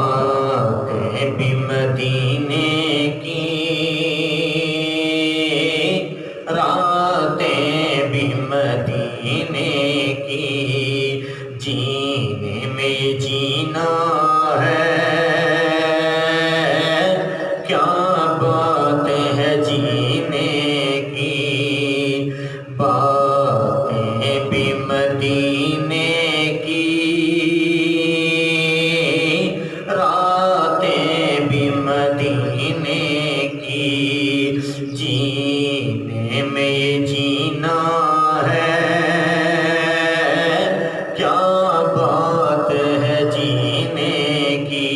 باتیں بھی مدینے کی، راتیں بھی مدینے کی، جینے میں جینا ہے، کیا بات ہے جینے کی، باتیں بھی مدینے کی، راتیں بھی مدینے کی، جینے میں یہ جینا ہے، کیا بات ہے جینے کی۔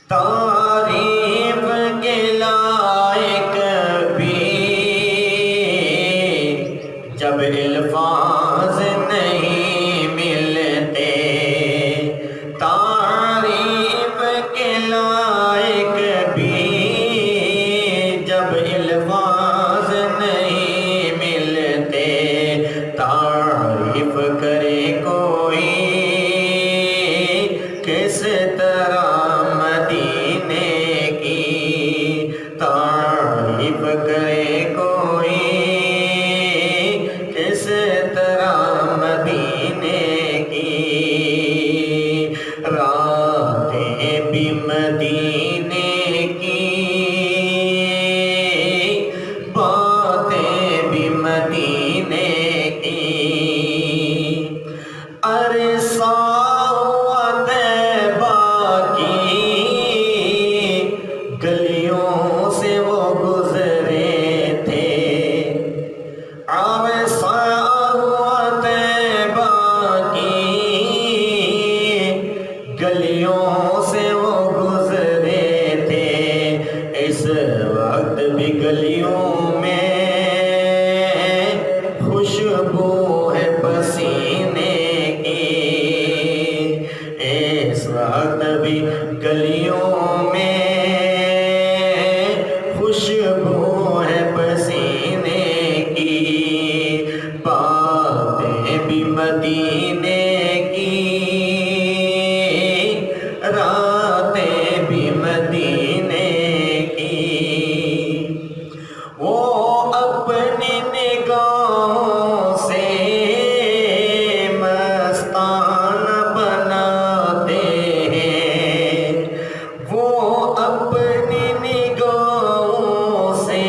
تعریف کے لائق بھی جب الفاظ نہیں ملتے، تعریف کے لائق بھی جب الفاظ نہیں ملتے، تعریف کرے کوئی کس طرح مدینے کی، تعریف کرے کوئی کس طرح مدینے کی، راتیں بھی مدینے کی، باتیں بھی مدینے کی، عرصہ گلیوں سے وہ گزرے تھے، عرصہ طیبہ کی گلیوں سے وہ گزرے تھے، اس وقت بھی گلیوں میں خوشبو ہے پسینے کی، اس وقت بھی گلیوں میں خوشبو ہے پسینے کی، باتیں بھی مدینے کی، راتیں بھی مدینے کی، وہ اپنی نگاہوں سے مستان بناتے ہیں، وہ اپنی نگاہوں سے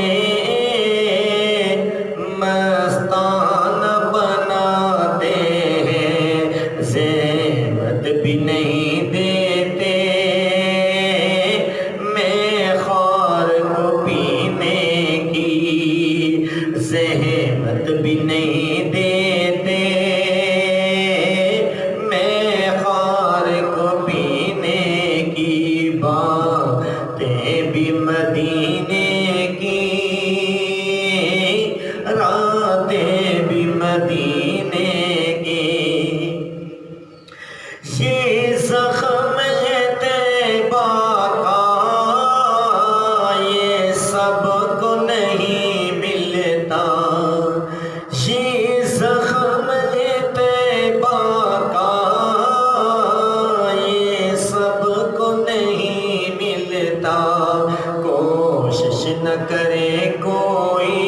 مستان بناتے ہیں، زحمت بھی نہیں دیتے میں خار کو پینے کی، زحمت بھی نہیں دیتے میں خار کو پینے کی، باتیں بھی مدینے کی، راتیں بھی مدینے کی، یہ زخم ہے طیبہ کا یہ سب کو نہیں ملتا، یہ زخم ہے طیبہ کا یہ سب کو نہیں ملتا، کوشش نہ کرے کوئی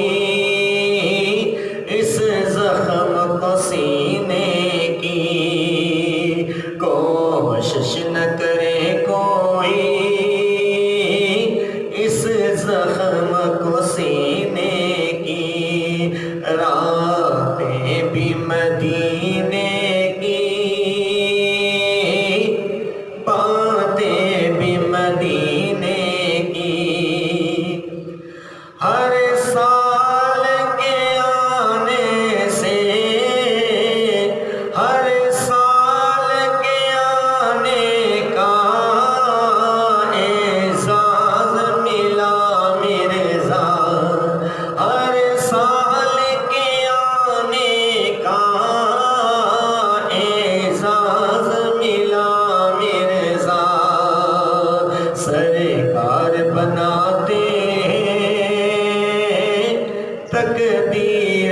اس زخم کو سینے کی، کوشش نہ کرے کوئی اس زخم کو سینے کی، راتیں بھی مدینے کی، باتیں بھی مدینے کی، ہر سال کے آنے سے، ہر سال کے آنے کا اعزاز ملا مرزا، ہر سال کے آنے کا اعزاز ملا مرزا، سرکار بناتے ہیں تقدیر